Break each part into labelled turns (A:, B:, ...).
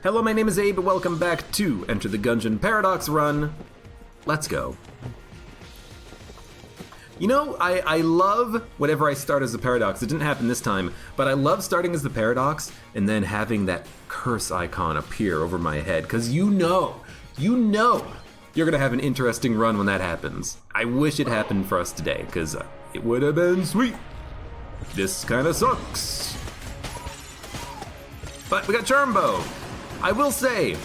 A: Hello, my name is Abe, and welcome back to Enter the Gungeon Paradox Run. Let's go. You know, I love whenever I start as the Paradox. It didn't happen this time, but I love starting as the Paradox and then having that curse icon appear over my head, because you know you're gonna have an interesting run when that happens. I wish it happened for us today, because it would have been sweet. This kind of sucks. But we got Charm Bow. I will say,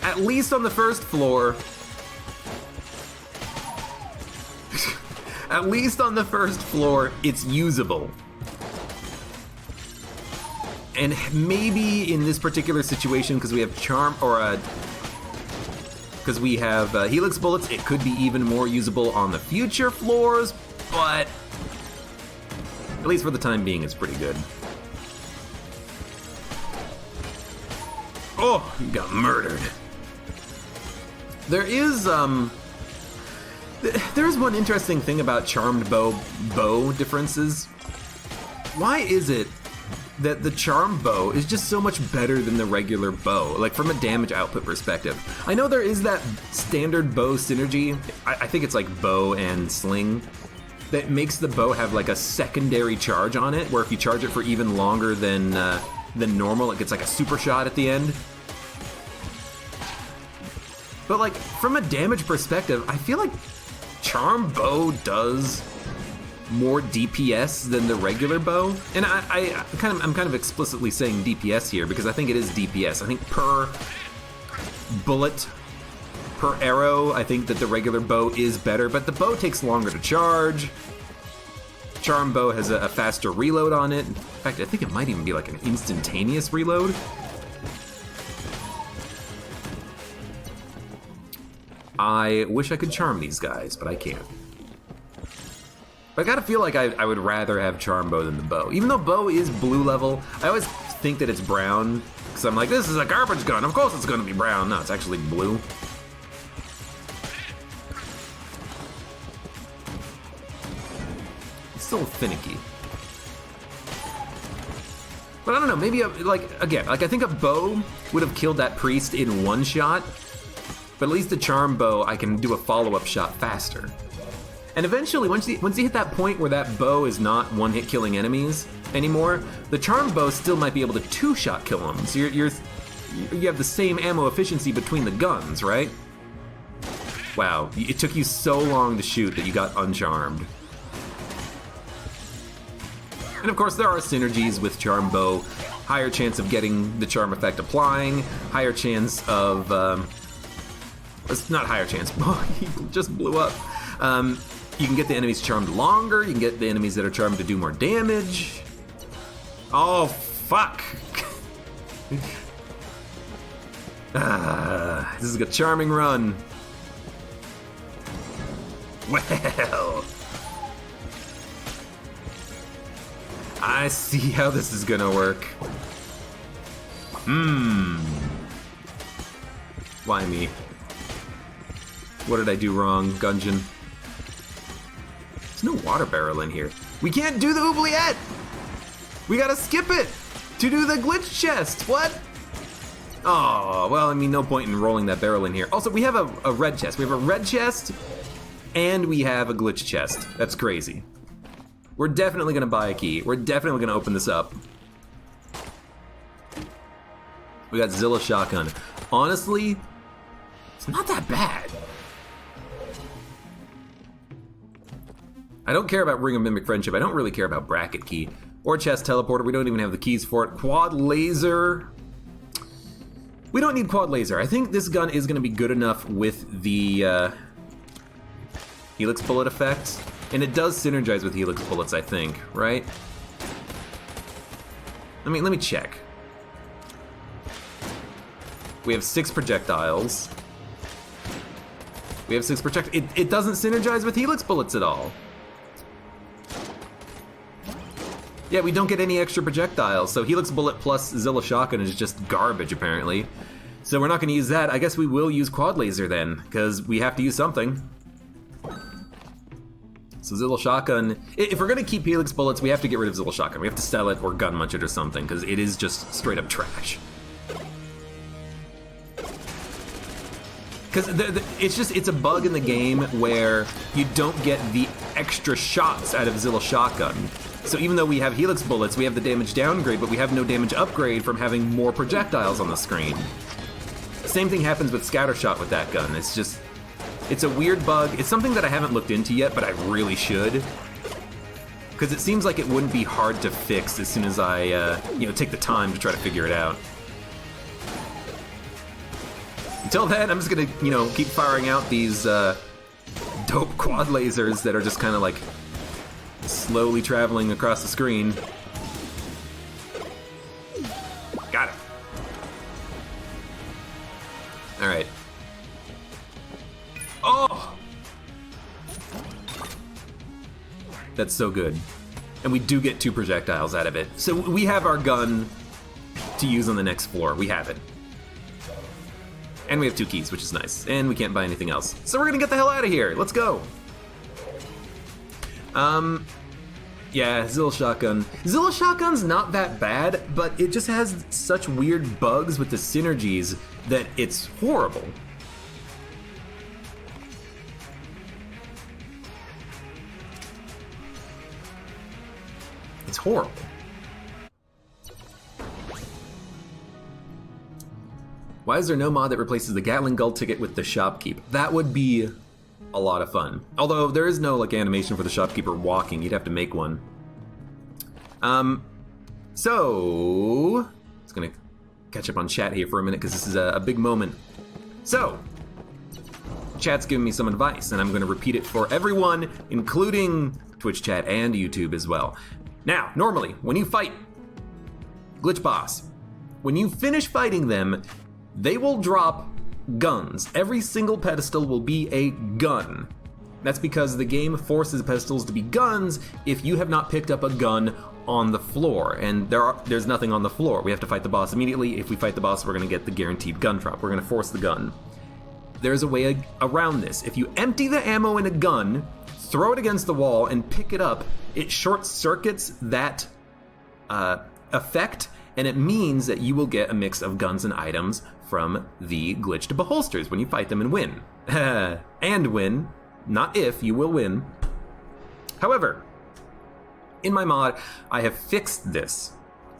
A: at least on the first floor, it's usable. And maybe in this particular situation, because we have because we have Helix Bullets, it could be even more usable on the future floors, but at least for the time being, it's pretty good. Oh, you got murdered. There is one interesting thing about charmed bow differences. Why is it that the charmed bow is just so much better than the regular bow, like from a damage output perspective? I know there is that standard bow synergy, I think it's like bow and sling, that makes the bow have like a secondary charge on it, where if you charge it for even longer than normal, it gets like a super shot at the end. But like, from a damage perspective, I feel like Charm Bow does more DPS than the regular bow. And I'm kind of explicitly saying DPS here because I think it is DPS. I think per bullet, per arrow, I think that the regular bow is better, but the bow takes longer to charge. Charm Bow has a faster reload on it. In fact, I think it might even be like an instantaneous reload. I wish I could charm these guys, but I can't. But I gotta feel like I would rather have Charm Bow than the bow. Even though bow is blue level, I always think that it's brown, because I'm like, this is a garbage gun, of course it's gonna be brown. No, it's actually blue. It's still finicky. But I don't know, maybe, I think a bow would have killed that priest in one shot, but at least the Charm Bow, I can do a follow-up shot faster. And eventually, once you hit that point where that bow is not one-hit killing enemies anymore, the Charm Bow still might be able to two-shot kill them. So you have the same ammo efficiency between the guns, right? Wow, it took you so long to shoot that you got uncharmed. And of course, there are synergies with Charm Bow. Higher chance of getting the charm effect applying, higher chance of, it's not higher chance, he just blew up. You can get the enemies charmed longer, you can get the enemies that are charmed to do more damage. Oh, fuck. This is a charming run. Well, I see how this is gonna work. Why me? What did I do wrong, Gungeon? There's no water barrel in here. We can't do the oubliette! We gotta skip it to do the glitch chest. What? Oh, well, I mean, no point in rolling that barrel in here. Also, we have a red chest. We have a red chest, and we have a glitch chest. That's crazy. We're definitely gonna buy a key. We're definitely gonna open this up. We got Zilla Shotgun. Honestly, it's not that bad. I don't care about Ring of Mimic Friendship. I don't really care about Bracket Key. Or Chest Teleporter. We don't even have the keys for it. Quad Laser. We don't need Quad Laser. I think this gun is going to be good enough with the Helix Bullet effect. And it does synergize with Helix Bullets, I think, right? Let me check. We have 6 projectiles. It doesn't synergize with Helix Bullets at all. Yeah, we don't get any extra projectiles, so Helix Bullet plus Zilla Shotgun is just garbage, apparently. So we're not gonna use that. I guess we will use Quad Laser then, because we have to use something. So Zilla Shotgun, if we're gonna keep Helix Bullets, we have to get rid of Zilla Shotgun. We have to sell it or gun munch it or something, because it is just straight up trash. Because it's a bug in the game where you don't get the extra shots out of Zilla Shotgun. So even though we have Helix bullets, we have the damage downgrade, but we have no damage upgrade from having more projectiles on the screen. Same thing happens with Scattershot with that gun. It's a weird bug. It's something that I haven't looked into yet, but I really should. Because it seems like it wouldn't be hard to fix as soon as I, take the time to try to figure it out. Until then, I'm just gonna, keep firing out these dope quad lasers that are just kind of like slowly traveling across the screen. Got it. All right. Oh! That's so good. And we do get 2 projectiles out of it. So we have our gun to use on the next floor. We have it. And we have 2 keys, which is nice. And we can't buy anything else. So we're gonna get the hell out of here. Let's go. Yeah, Zilla Shotgun. Zilla Shotgun's not that bad, but it just has such weird bugs with the synergies that it's horrible. It's horrible. Why is there no mod that replaces the Gatling Gull ticket with the Shopkeep? That would be a lot of fun. Although there is no animation for the shopkeeper walking, you'd have to make one. So just gonna catch up on chat here for a minute because this is a big moment. So chat's giving me some advice, and I'm gonna repeat it for everyone, including Twitch chat and YouTube as well. Now, normally, when you fight Glitch Boss, when you finish fighting them, they will drop guns. Every single pedestal will be a gun. That's because the game forces pedestals to be guns if you have not picked up a gun on the floor, and there's nothing on the floor. We have to fight the boss immediately. If we fight the boss, we're gonna get the guaranteed gun drop. We're gonna force the gun. There's a way around this. If you empty the ammo in a gun, throw it against the wall, and pick it up, it short circuits that effect, and it means that you will get a mix of guns and items from the glitched beholsters when you fight them and win. And win. Not if, you will win. However, in my mod, I have fixed this.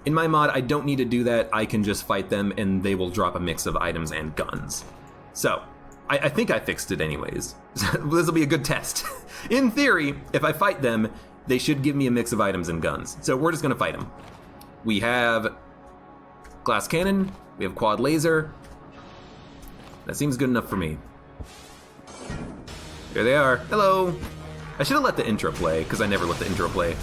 A: In my mod, I don't need to do that. I can just fight them and they will drop a mix of items and guns. So, I think I fixed it anyways. This will be a good test. In theory, if I fight them, they should give me a mix of items and guns. So we're just gonna fight them. We have glass cannon, we have quad laser. That seems good enough for me. Here they are. Hello. I should have let the intro play, because I never let the intro play.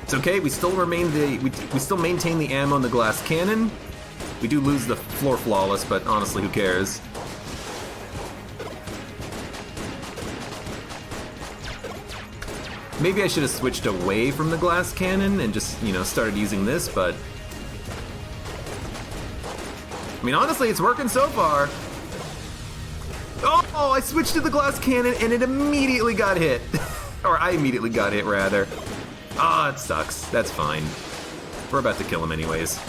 A: It's okay, we still maintain the ammo in the glass cannon. We do lose the floor flawless, but honestly, who cares? Maybe I should have switched away from the glass cannon and just, started using this, but I mean, honestly, it's working so far. Oh, I switched to the glass cannon and it immediately got hit. Or I immediately got hit, rather. Ah, it sucks. That's fine. We're about to kill him anyways.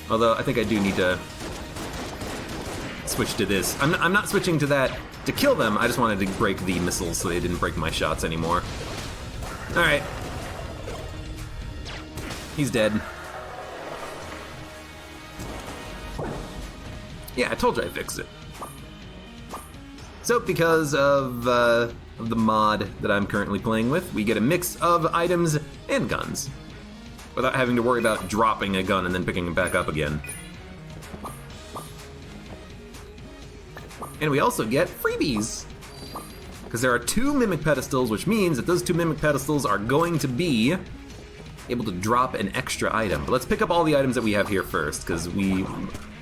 A: Although, I think I do need to switch to this. I'm not switching to that to kill them. I just wanted to break the missiles so they didn't break my shots anymore. Alright. He's dead. Yeah, I told you I fixed it. So, because of the mod that I'm currently playing with, we get a mix of items and guns, without having to worry about dropping a gun and then picking it back up again. And we also get freebies, because there are 2 Mimic pedestals, which means that those 2 Mimic pedestals are going to be able to drop an extra item. But let's pick up all the items that we have here first, because we...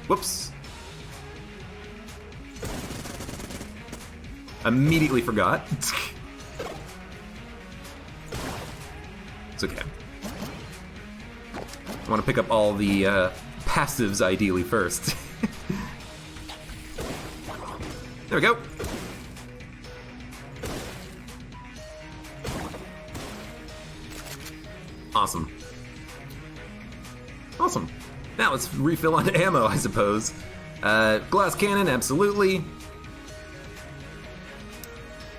A: Whoops. Immediately forgot. It's okay. I want to pick up all the passives ideally first. There we go. Awesome. Awesome. Now let's refill on ammo, I suppose. Glass cannon, absolutely.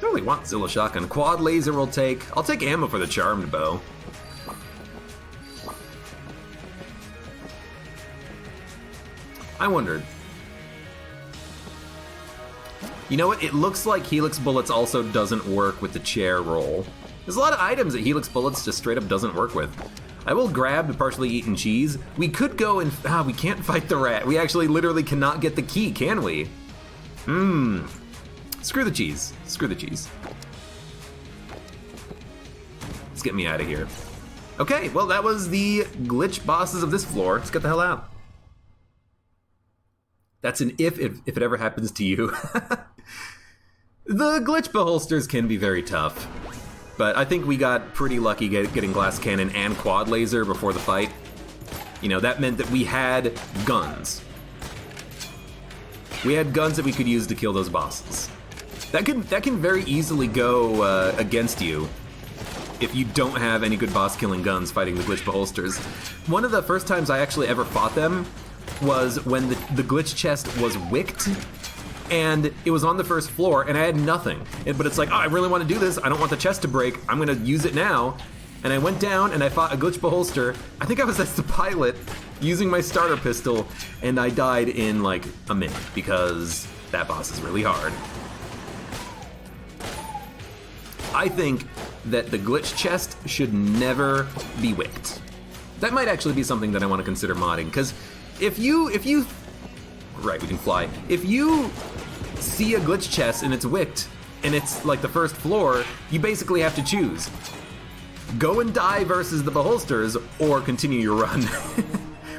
A: Don't really want Zilla shotgun. Quad laser will take. I'll take ammo for the charmed bow. I wondered. You know what? It looks like Helix Bullets also doesn't work with the chair roll. There's a lot of items that Helix Bullets just straight up doesn't work with. I will grab the partially eaten cheese. We could go and... we can't fight the rat. We actually literally cannot get the key, can we? Screw the cheese. Screw the cheese. Let's get me out of here. Okay, well that was the glitch bosses of this floor. Let's get the hell out. That's an if it ever happens to you. The glitch beholsters can be very tough. But I think we got pretty lucky getting glass cannon and quad laser before the fight. You know, that meant that we had guns. We had guns that we could use to kill those bosses. That can very easily go against you if you don't have any good boss killing guns fighting the glitch beholsters. One of the first times I actually ever fought them was when the glitch chest was wicked, and it was on the first floor, and I had nothing. But it's like, oh, I really want to do this. I don't want the chest to break. I'm gonna use it now. And I went down and I fought a glitch beholster. I think I was as the pilot using my starter pistol, and I died in like a minute because that boss is really hard. I think that the glitch chest should never be wicked. That might actually be something that I want to consider modding, because if you, right, we can fly. If you see a glitch chest and it's wicked, and it's like the first floor, you basically have to choose. Go and die versus the beholsters, or continue your run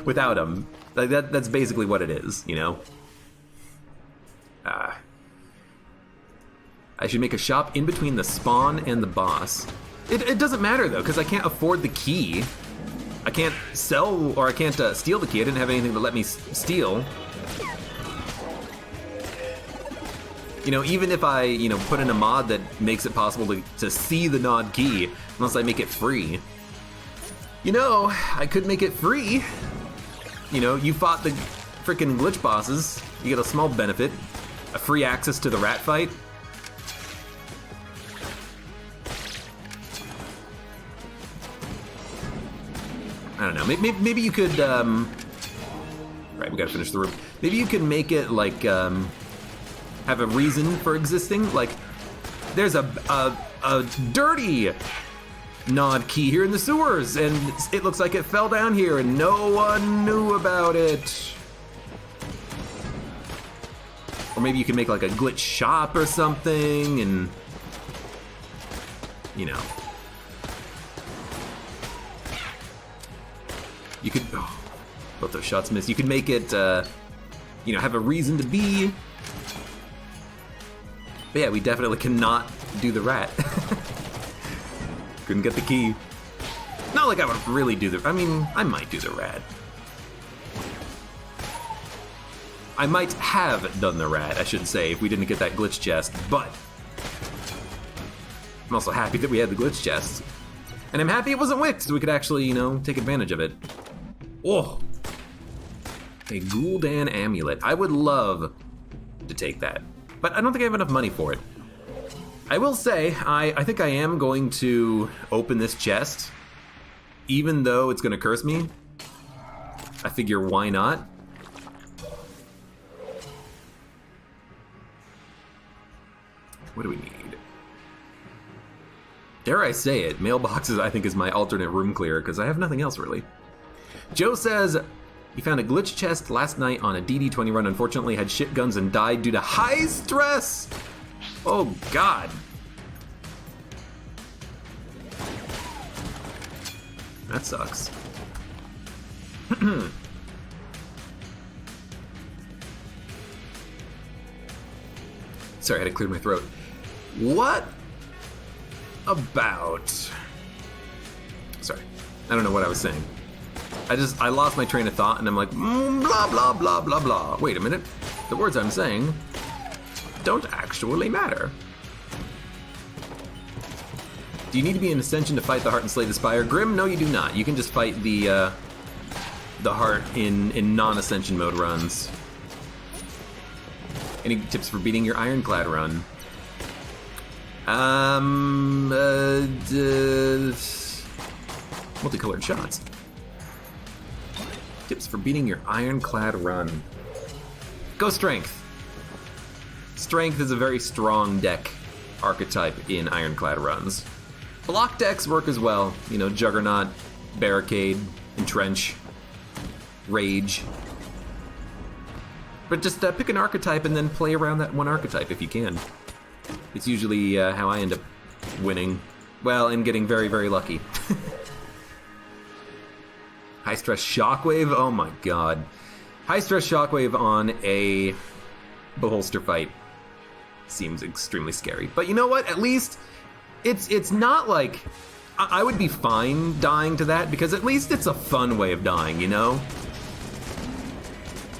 A: without them. Like that's basically what it is, you know? I should make a shop in between the spawn and the boss. It doesn't matter though, because I can't afford the key. I can't sell, or I can't steal the key. I didn't have anything to let me steal. You know, even if I, you know, put in a mod that makes it possible to see the Nod key, unless I make it free. You know, I could make it free. You know, you fought the freaking glitch bosses. You get a small benefit. A free access to the rat fight. I don't know, maybe you could, right, we gotta finish the room. Maybe you could make it like, have a reason for existing. Like, there's a dirty Nod key here in the sewers, and it looks like it fell down here and no one knew about it. Or maybe you can make like a glitch shop or something, and, you know. You could, oh, both those shots missed. You could make it, you know, have a reason to be. But yeah, we definitely cannot do the rat. Couldn't get the key. Not like I would really do the, I mean, I might do the rat. I might have done the rat, I should say, if we didn't get that glitch chest, but I'm also happy that we had the glitch chest. And I'm happy it wasn't wicked, so we could actually, you know, take advantage of it. Oh, a Gul'dan amulet. I would love to take that, but I don't think I have enough money for it. I will say, I think I am going to open this chest, even though it's gonna curse me. I figure, why not? What do we need? Dare I say it, mailboxes I think is my alternate room clearer, because I have nothing else really. Joe says, he found a glitch chest last night on a DD20 run, unfortunately had shit guns and died due to high stress. Oh God. That sucks. Sorry, I had to clear my throat. What about... Sorry, I don't know what I was saying. I lost my train of thought and I'm like, blah, blah, blah, blah, blah. Wait a minute, the words I'm saying don't actually matter. Do you need to be in Ascension to fight the Heart and slay the Spire? Grim, no you do not. You can just fight the Heart in non-Ascension mode runs. Any tips for beating your Ironclad run? Multicolored shots. Tips for beating your Ironclad run. Go Strength. Strength is a very strong deck archetype in Ironclad runs. Block decks work as well. You know, Juggernaut, Barricade, Entrench, Rage. But just pick an archetype and then play around that one archetype if you can. It's usually how I end up winning. Well, and getting very, very lucky. High Stress Shockwave? Oh my god. High Stress Shockwave on a Beholster fight seems extremely scary. But you know what? At least it's not like... I would be fine dying to that, because at least it's a fun way of dying, you know?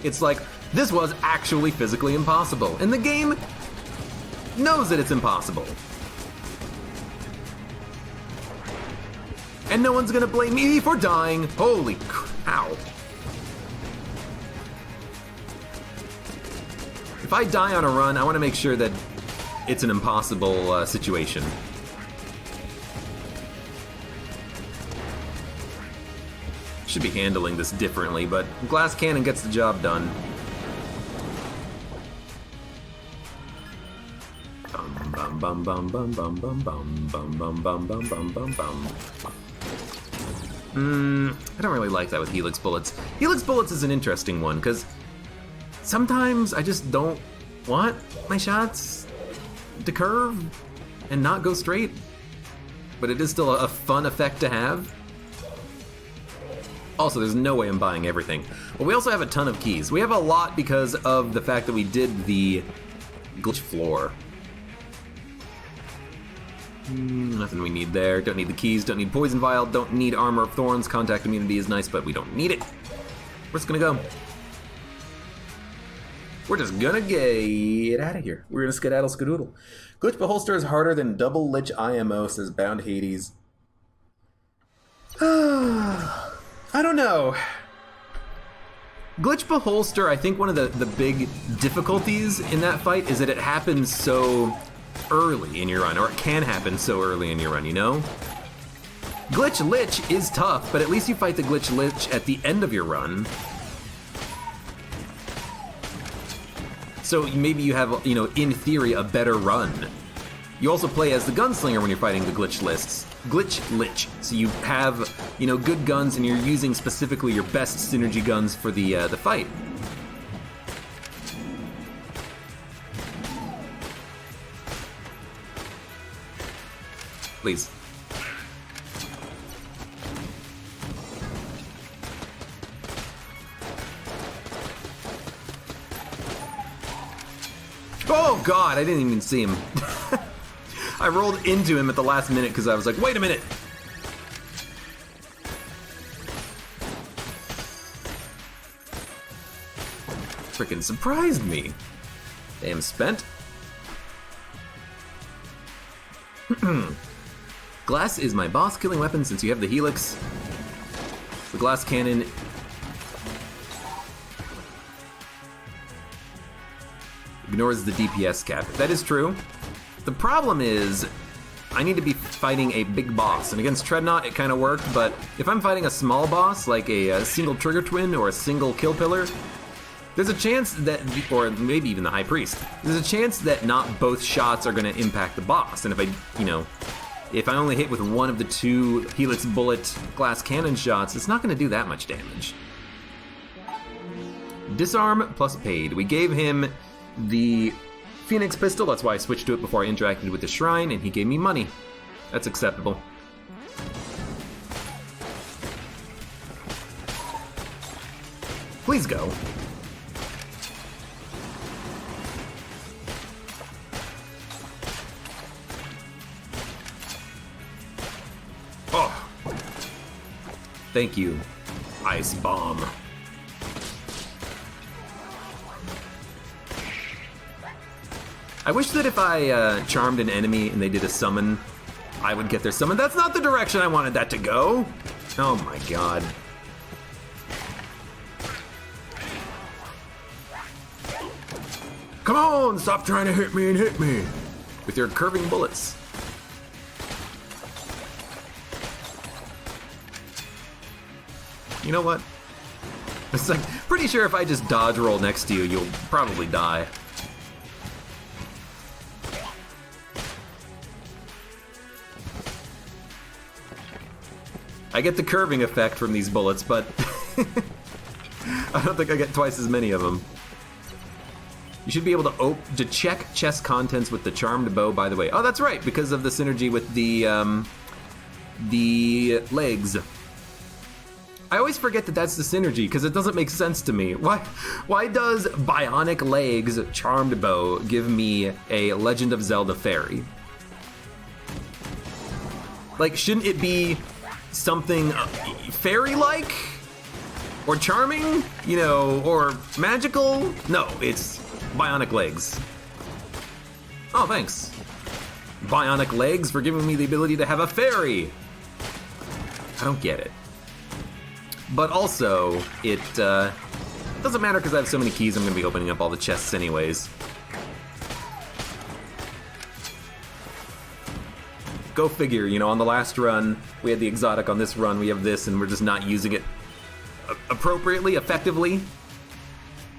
A: It's like, this was actually physically impossible, and the game knows that it's impossible. And no one's gonna blame me for dying. Holy cow. If I die on a run, I want to make sure that it's an impossible situation. Should be handling this differently, but Glass Cannon gets the job done. Bum bum bum bum bum bum bum bum bum bum bum bum bum bum. I don't really like that with Helix Bullets. Helix Bullets is an interesting one, because sometimes I just don't want my shots to curve and not go straight. But it is still a fun effect to have. Also, there's no way I'm buying everything. But we also have a ton of keys. We have a lot because of the fact that we did the glitch floor. Nothing we need there. Don't need the keys, don't need Poison Vial, don't need Armor of Thorns. Contact Immunity is nice, but we don't need it. We're just gonna go. We're just gonna get out of here. We're gonna skedaddle skadoodle. Glitch Beholster is harder than Double Lich IMO, says Bound Hades. I don't know. Glitch Beholster, I think one of the big difficulties in that fight is that it happens so early in your run, or it can happen so early in your run, you know? Glitch Lich is tough, but at least you fight the Glitch Lich at the end of your run. So maybe you have, you know, in theory, a better run. You also play as the Gunslinger when you're fighting the Glitch Lich. So you have, you know, good guns and you're using specifically your best synergy guns for the fight. Please. Oh god, I didn't even see him. I rolled into him at the last minute because I was like, wait a minute! Frickin' surprised me. Damn spent. Glass is my boss killing weapon since you have the Helix. The Glass Cannon ignores the DPS cap. That is true. The problem is, I need to be fighting a big boss, and against Treadnought it kind of worked, but if I'm fighting a small boss, like a single Trigger Twin or a single Kill Pillar, there's a chance that, or maybe even the High Priest, there's a chance that not both shots are going to impact the boss, and if I only hit with one of the two Helix Bullet Glass Cannon shots, it's not going to do that much damage. Disarm plus paid. We gave him the Phoenix Pistol, that's why I switched to it before I interacted with the Shrine, and he gave me money. That's acceptable. Please go. Oh. Thank you, Ice Bomb. I wish that if I charmed an enemy and they did a summon, I would get their summon. That's not the direction I wanted that to go. Oh my god. Come on, stop trying to hit me and hit me with your curving bullets. You know what? It's like, pretty sure if I just dodge roll next to you, you'll probably die. I get the curving effect from these bullets, but I don't think I get twice as many of them. You should be able to check chest contents with the charmed bow, by the way. Oh, that's right, because of the synergy with the legs. I always forget that that's the synergy, because it doesn't make sense to me. Why does Bionic Legs charmed bow give me a Legend of Zelda fairy? Like, shouldn't it be something fairy-like? Or charming? You know, or magical? No, it's Bionic Legs. Oh, thanks. Bionic Legs for giving me the ability to have a fairy. I don't get it. But also, it doesn't matter because I have so many keys, I'm going to be opening up all the chests anyways. Go figure, you know, on the last run, we had the exotic, on this run we have this, and we're just not using it appropriately, effectively.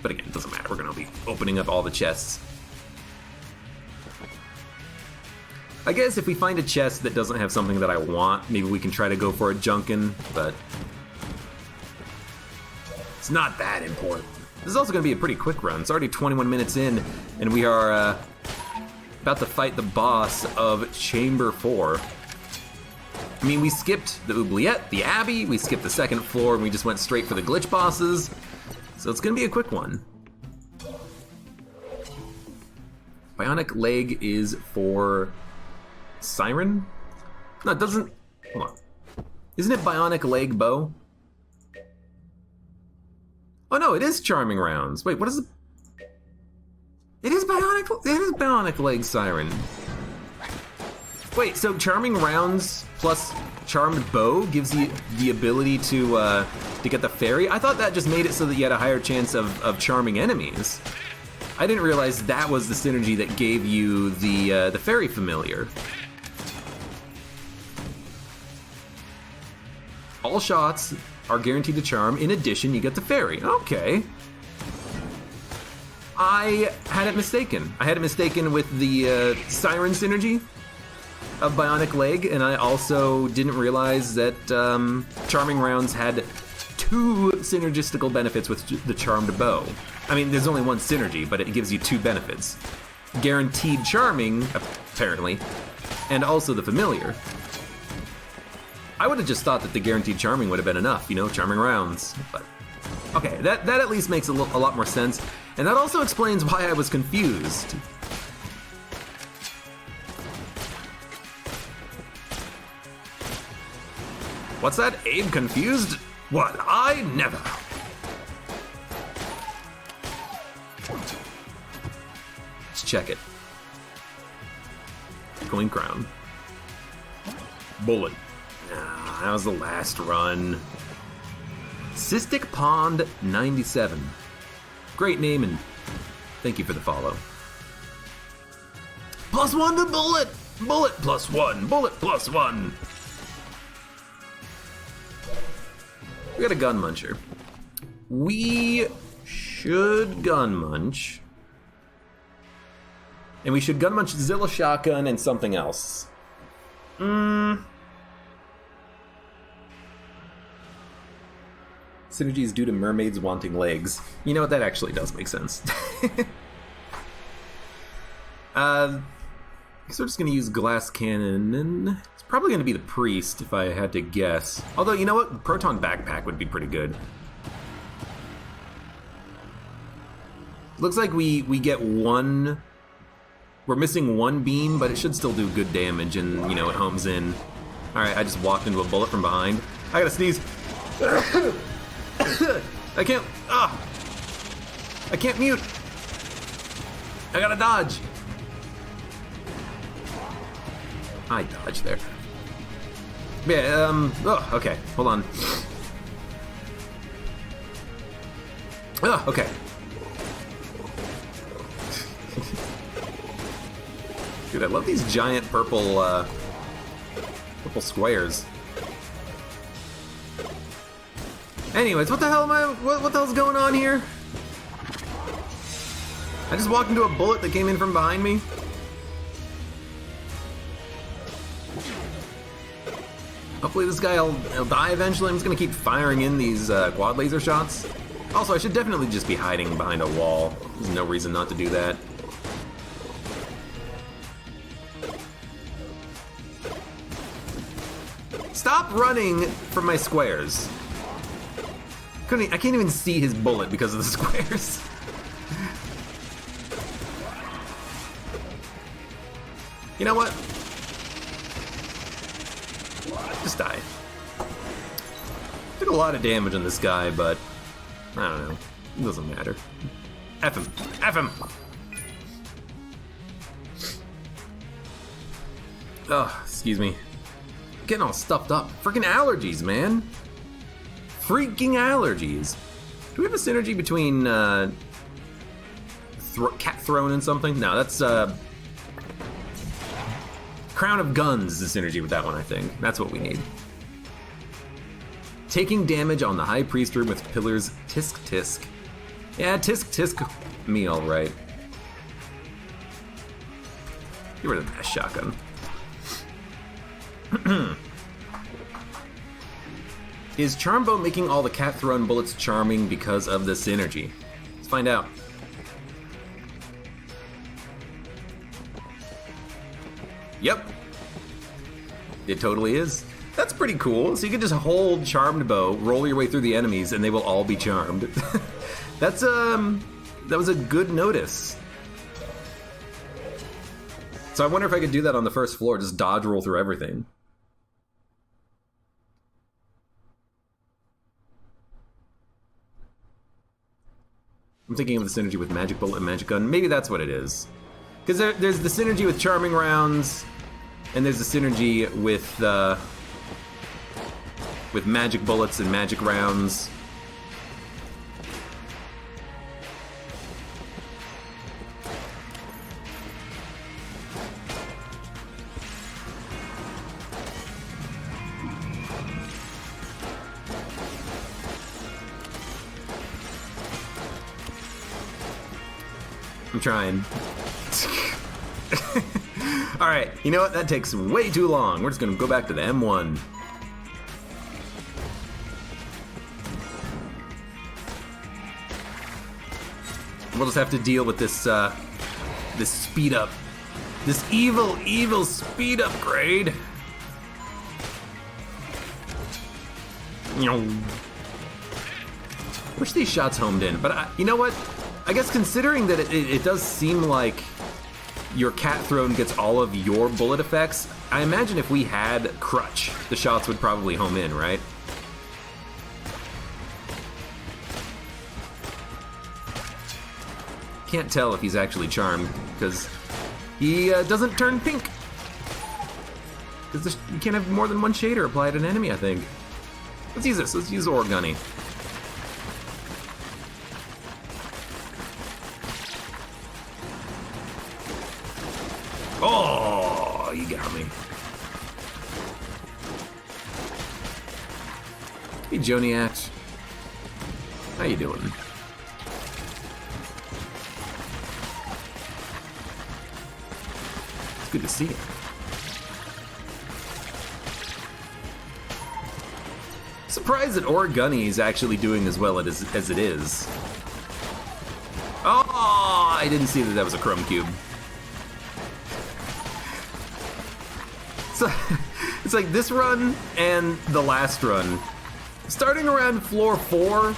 A: But again, it doesn't matter, we're going to be opening up all the chests. I guess if we find a chest that doesn't have something that I want, maybe we can try to go for a Junkin, but it's not that important. This is also going to be a pretty quick run. It's already 21 minutes in, and we are about to fight the boss of Chamber 4. I mean, we skipped the Oubliette, the Abbey, we skipped the second floor, and we just went straight for the glitch bosses. So it's going to be a quick one. Bionic Leg is for Siren? No, it doesn't. Hold on. Isn't it Bionic Leg Bow? Oh no, it is Charming Rounds. Wait, what is it? It is Bionic Leg Siren. Wait, so Charming Rounds plus Charmed Bow gives you the ability to get the fairy? I thought that just made it so that you had a higher chance of charming enemies. I didn't realize that was the synergy that gave you the fairy familiar. All shots are guaranteed to charm. In addition, you get the fairy. Okay. I had it mistaken. I had it mistaken with the Siren synergy of Bionic Leg, and I also didn't realize that Charming Rounds had two synergistical benefits with the Charmed Bow. I mean, there's only one synergy, but it gives you two benefits. Guaranteed Charming, apparently, and also the Familiar. I would have just thought that the Guaranteed Charming would have been enough, you know, Charming Rounds. But okay, that at least makes a lot more sense, and that also explains why I was confused. What's that? Abe confused? What? I never. Let's check it. Coin Crown. Bullet. That was the last run. Cystic Pond 97. Great name, and thank you for the follow. +1 to Bullet! Bullet +1! Bullet +1! We got a Gun Muncher. We should Gun Munch. And we should Gun Munch Zilla Shotgun and something else. Synergy is due to mermaids wanting legs. You know what, that actually does make sense. I guess we're just gonna use Glass Cannon, and it's probably gonna be the Priest if I had to guess. Although, you know what, Proton Backpack would be pretty good. Looks like we get one, we're missing one beam, but it should still do good damage, and, you know, it homes in. Alright, I just walked into a bullet from behind. I gotta sneeze. I can't, I can't mute. I gotta dodge. I dodged there. Yeah, oh, okay, hold on. Oh, okay. Dude, I love these giant purple squares. Anyways, what the hell am I? What the hell's going on here? I just walked into a bullet that came in from behind me. Hopefully this guy will die eventually. I'm just gonna keep firing in these quad laser shots. Also, I should definitely just be hiding behind a wall. There's no reason not to do that. Stop running from my squares. I can't even see his bullet because of the squares. You know what? Just die. Took a lot of damage on this guy, but I don't know. It doesn't matter. F him. F him! Ugh, excuse me. Getting all stuffed up. Freaking allergies, man. Freaking allergies. Do we have a synergy between cat throne and something? No, that's Crown of Guns is the synergy with that one, I think. That's what we need. Taking damage on the High Priest room with pillars tisk tisk. Yeah, tisk tisk me all right. Get rid of that shotgun. Is Charmbo making all the cat throne bullets charming because of the synergy? Let's find out. Yep. It totally is. That's pretty cool. So you can just hold Charmed Bow, roll your way through the enemies, and they will all be charmed. That was a good notice. So I wonder if I could do that on the first floor, just dodge roll through everything. I'm thinking of the synergy with Magic Bullet and Magic Gun. Maybe that's what it is. Because there's the synergy with Charming Rounds, and there's the synergy with Magic Bullets and Magic Rounds. I'm trying. Alright, you know what? That takes way too long. We're just gonna go back to the M1. We'll just have to deal with this, this speed up. This evil, evil speed upgrade. Wish these shots homed in, but you know what? I guess considering that it does seem like your cat throne gets all of your bullet effects, I imagine if we had Crutch, the shots would probably home in, right? Can't tell if he's actually charmed, because he doesn't turn pink. Because you can't have more than one shader applied to an enemy, I think. Let's use this. Let's use Orgunny. Oh, you got me. Hey, Joniax. How you doing? It's good to see you. Surprised that Orgunny is actually doing as well as it is. Oh, I didn't see that was a Chrome Cube. So, it's like this run and the last run. Starting around floor 4,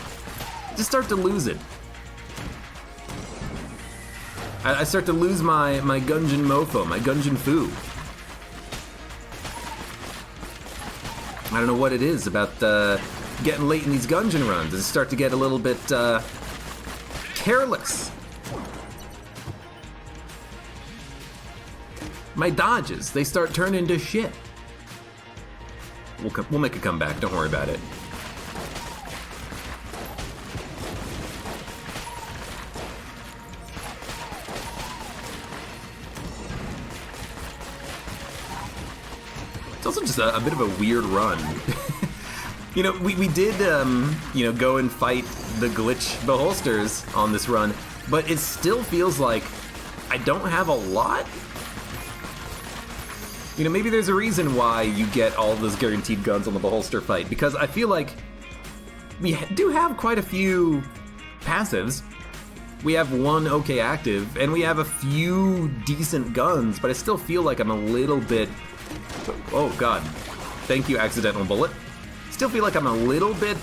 A: just start to lose it. I start to lose my Gungeon mofo, my Gungeon foo. I don't know what it is about getting late in these Gungeon runs. I start to get a little bit careless. My dodges, they start turning to shit. We'll make a comeback, don't worry about it. It's also just a bit of a weird run. You know, we did, you know, go and fight the glitch beholsters on this run, but it still feels like I don't have a lot. You know, maybe there's a reason why you get all those guaranteed guns on the beholster fight, because I feel like we do have quite a few passives. We have one okay active, and we have a few decent guns, but I still feel like I'm a little bit... Oh god. Thank you, accidental bullet. Still feel like I'm a little bit,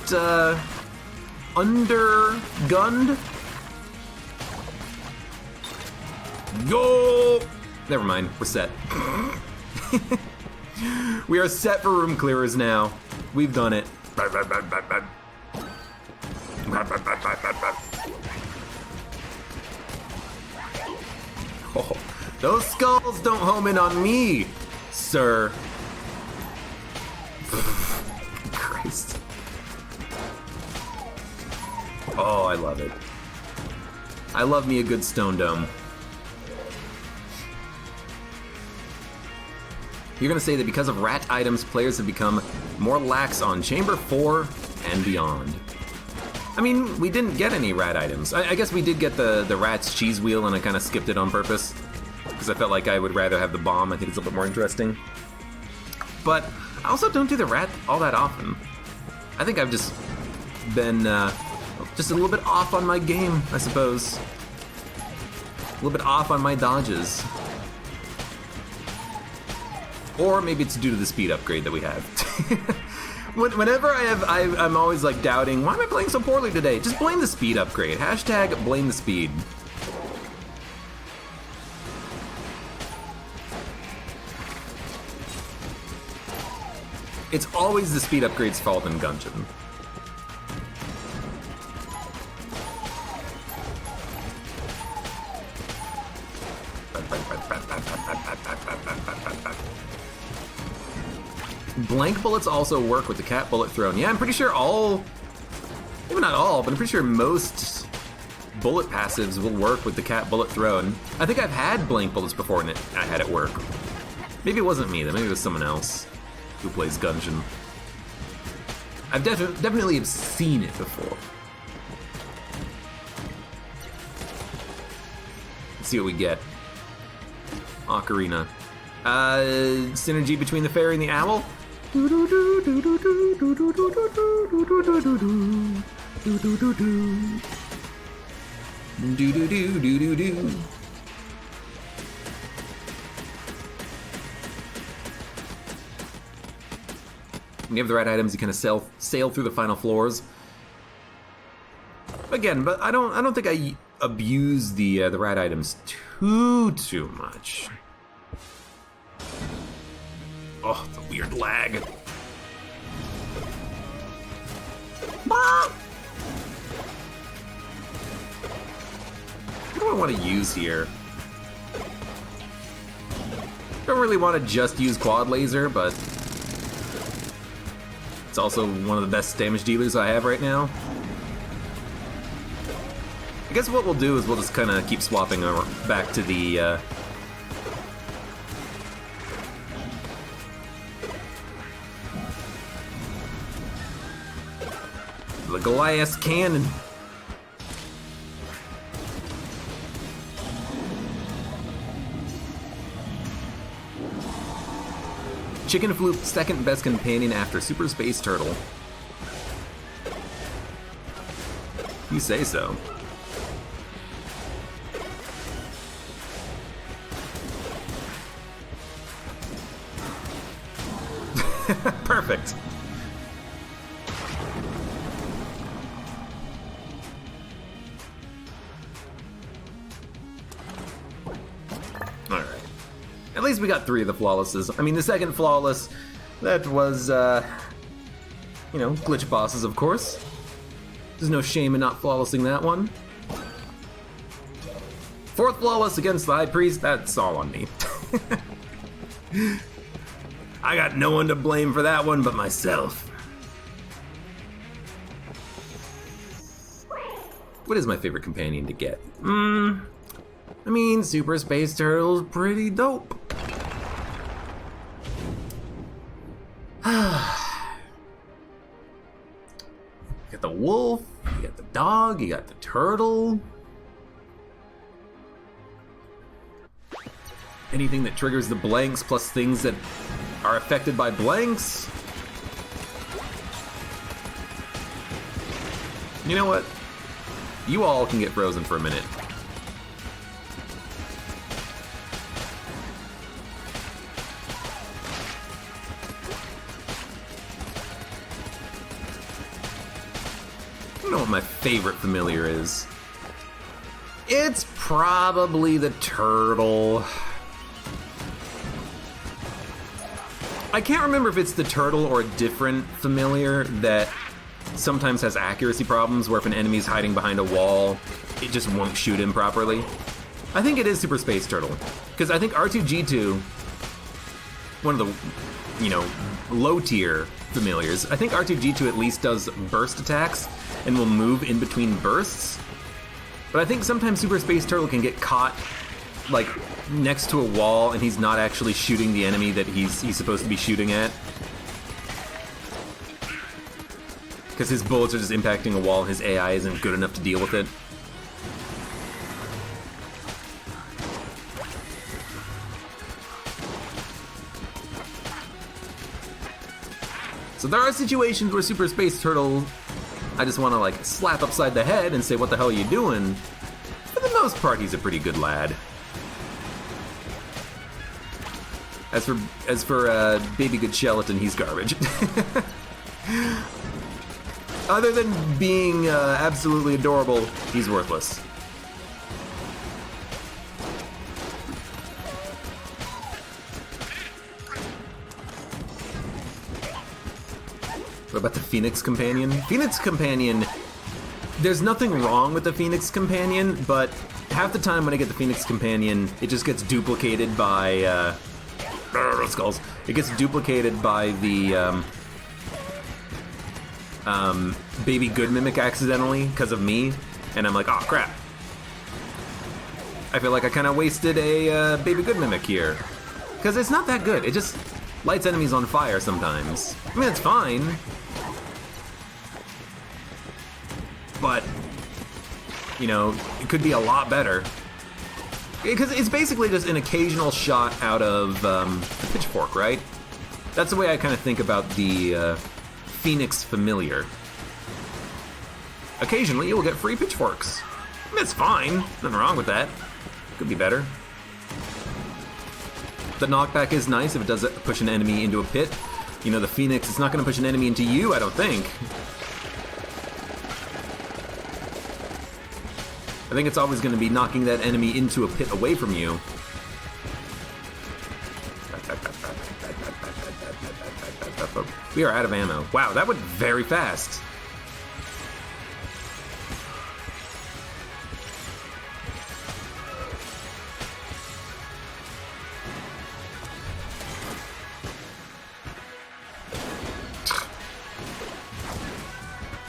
A: undergunned. Go! Never mind, we're set. We are set for room clearers now. We've done it. Oh, those skulls don't home in on me, sir. Christ. Oh, I love it. I love me a good stone dome. You're gonna say that because of rat items, players have become more lax on Chamber 4 and beyond. I mean, we didn't get any rat items. I guess we did get the rat's cheese wheel, and I kind of skipped it on purpose because I felt like I would rather have the bomb. I think it's a little bit more interesting. But I also don't do the rat all that often. I think I've just been just a little bit off on my game, I suppose. A little bit off on my dodges. Or maybe it's due to the speed upgrade that we have. Whenever I'm always like doubting, why am I playing so poorly today? Just blame the speed upgrade. Hashtag blame the speed. It's always the speed upgrade's fault in Gungeon. Blank bullets also work with the cat bullet thrown. Yeah, I'm pretty sure all, maybe not all, but I'm pretty sure most bullet passives will work with the cat bullet thrown. I think I've had blank bullets before and I had it work. Maybe it wasn't me, though. Maybe it was someone else who plays Gungeon. I've definitely have seen it before. Let's see what we get. Ocarina. Synergy between the fairy and the owl? When you have the right items, you kind of sail through the final floors. Again, but I don't think I abuse the right items too much. Oh, the weird lag. Ah! What do I want to use here? Don't really want to just use quad laser, but it's also one of the best damage dealers I have right now. I guess what we'll do is we'll just kind of keep swapping back to the Goliath cannon. Chicken Flute, second best companion after Super Space Turtle. You say so. Perfect. Alright. At least we got 3 of the flawlesses. I mean, the second flawless, that was, you know, glitch bosses, of course. There's no shame in not flawlessing that one. 4th flawless against the High Priest, that's all on me. I got no one to blame for that one but myself. What is my favorite companion to get? I mean, Super Space Turtle's pretty dope. You got the wolf, you got the dog, you got the turtle. Anything that triggers the blanks plus things that are affected by blanks. You know what? You all can get frozen for a minute. I don't know what my favorite familiar is. It's probably the turtle. I can't remember if it's the turtle or a different familiar that sometimes has accuracy problems where if an enemy's hiding behind a wall, it just won't shoot him properly. I think it is Super Space Turtle. Because I think R2-G2, one of the, low tier familiars, I think R2-G2 at least does burst attacks and will move in between bursts. But I think sometimes Super Space Turtle can get caught, like, next to a wall and he's not actually shooting the enemy that he's supposed to be shooting at. Because his bullets are just impacting a wall and his AI isn't good enough to deal with it. So there are situations where Super Space Turtle, I just want to like slap upside the head and say, what the hell are you doing? For the most part, he's a pretty good lad. As for Baby Good Skeleton, he's garbage. Other than being absolutely adorable, he's worthless. What about the Phoenix Companion? Phoenix Companion, there's nothing wrong with the Phoenix Companion, but half the time when I get the Phoenix Companion, it just gets duplicated by, skulls. It gets duplicated by the, Baby Good Mimic accidentally, because of me, and I'm like, oh crap. I feel like I kind of wasted a, Baby Good Mimic here. Because it's not that good, it just lights enemies on fire sometimes. I mean, it's fine. But, you know, it could be a lot better. Because it's basically just an occasional shot out of a pitchfork, right? That's the way I kind of think about the Phoenix Familiar. Occasionally, you will get free pitchforks. I mean, it's fine. Nothing wrong with that. Could be better. The knockback is nice if it does push an enemy into a pit. You know, the Phoenix, it's not going to push an enemy into you, I don't think. I think it's always going to be knocking that enemy into a pit away from you. We are out of ammo. Wow, that went very fast.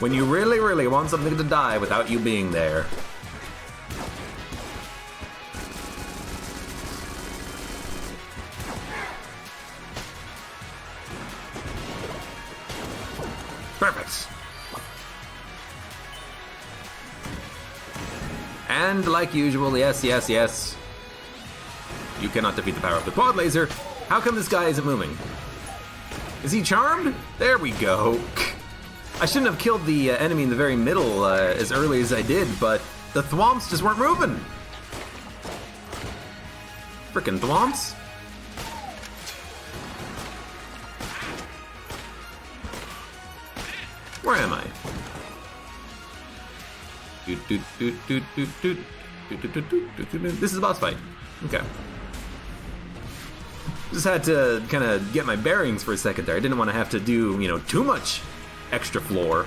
A: When you really, really want something to die without you being there. Perfect. And like usual, yes, yes, yes. You cannot defeat the power of the quad laser. How come this guy isn't moving? Is he charmed? There we go. I shouldn't have killed the enemy in the very middle as early as I did, but the thwomps just weren't moving. Frickin' thwomps. Where am I? This is a boss fight. Okay. Just had to kind of get my bearings for a second there. I didn't want to have to do, you know, too much extra floor.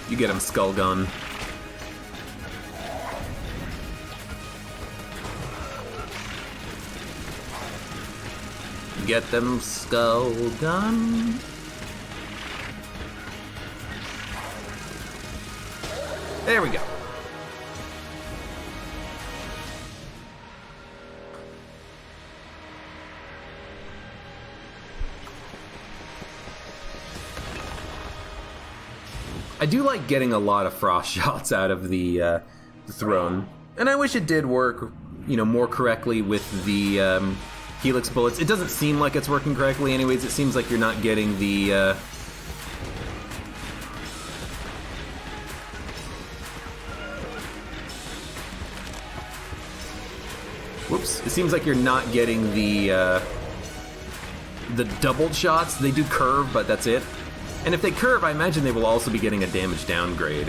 A: You get him, Skull Gun. Get them, Skull Gun. There we go. I do like getting a lot of frost shots out of the throne, and I wish it did work, more correctly with the helix bullets. It doesn't seem like it's working correctly anyways. It seems like you're not getting the whoops. It seems like you're not getting the doubled shots. They do curve, but that's it. And if they curve, I imagine they will also be getting a damage downgrade.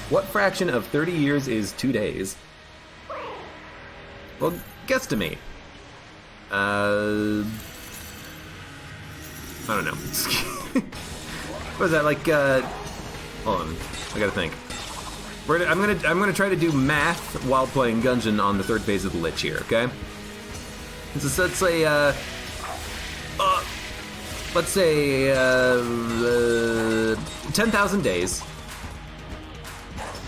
A: What fraction of 30 years is 2 days? Well, guess to me. I don't know. What is that, like, hold on, I gotta think. I'm gonna try to do math while playing Gungeon on the third phase of the Lich here, okay? So let's say 10,000 days.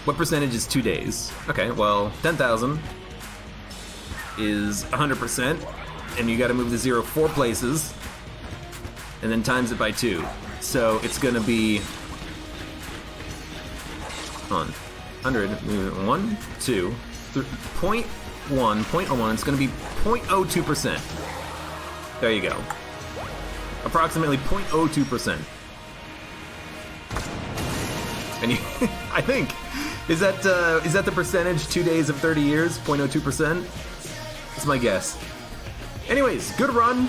A: What percentage is 2 days? Okay, well, 10,000 is 100%, and you gotta move the 0 4 places, and then times it by 2. So it's gonna be, hold on, 100, 1, 2, 3, 0.1, 0.01, it's gonna be 0.02%. There you go. Approximately 0.02%. And you, I think, is that the percentage 2 days of 30 years? 0.02%? That's my guess. Anyways, good run,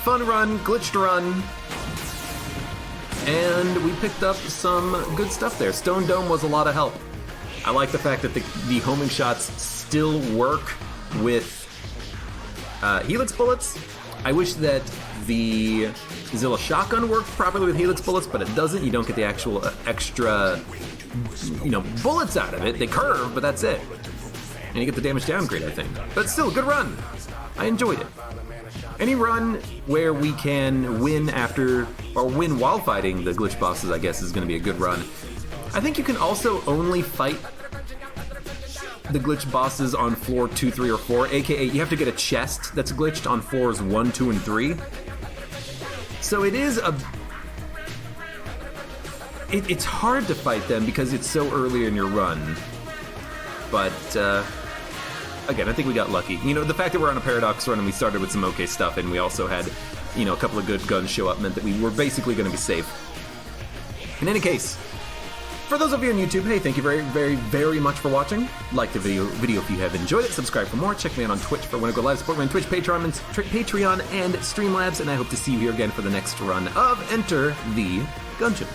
A: fun run, glitched run, and we picked up some good stuff there. Stone Dome was a lot of help. I like the fact that the homing shots still work with helix bullets. I wish that the Zilla shotgun worked properly with helix bullets, but it doesn't. You don't get the actual extra, bullets out of it. They curve, but that's it. And you get the damage downgrade, I think. But still, good run. I enjoyed it. Any run where we can win win while fighting the glitch bosses, I guess, is going to be a good run. I think you can also only fight the glitch bosses on floor 2, 3, or 4, aka you have to get a chest that's glitched on floors 1, 2, and 3. So it is it's hard to fight them because it's so early in your run. But again, I think we got lucky. The fact that we're on a Paradox run and we started with some okay stuff, and we also had, a couple of good guns show up, meant that we were basically going to be safe. In any case, for those of you on YouTube, hey, thank you very, very, very much for watching. Like the video if you have enjoyed it. Subscribe for more. Check me out on Twitch for when I go live. Support me on Twitch, Patreon, and Streamlabs. And I hope to see you here again for the next run of Enter the Gungeon.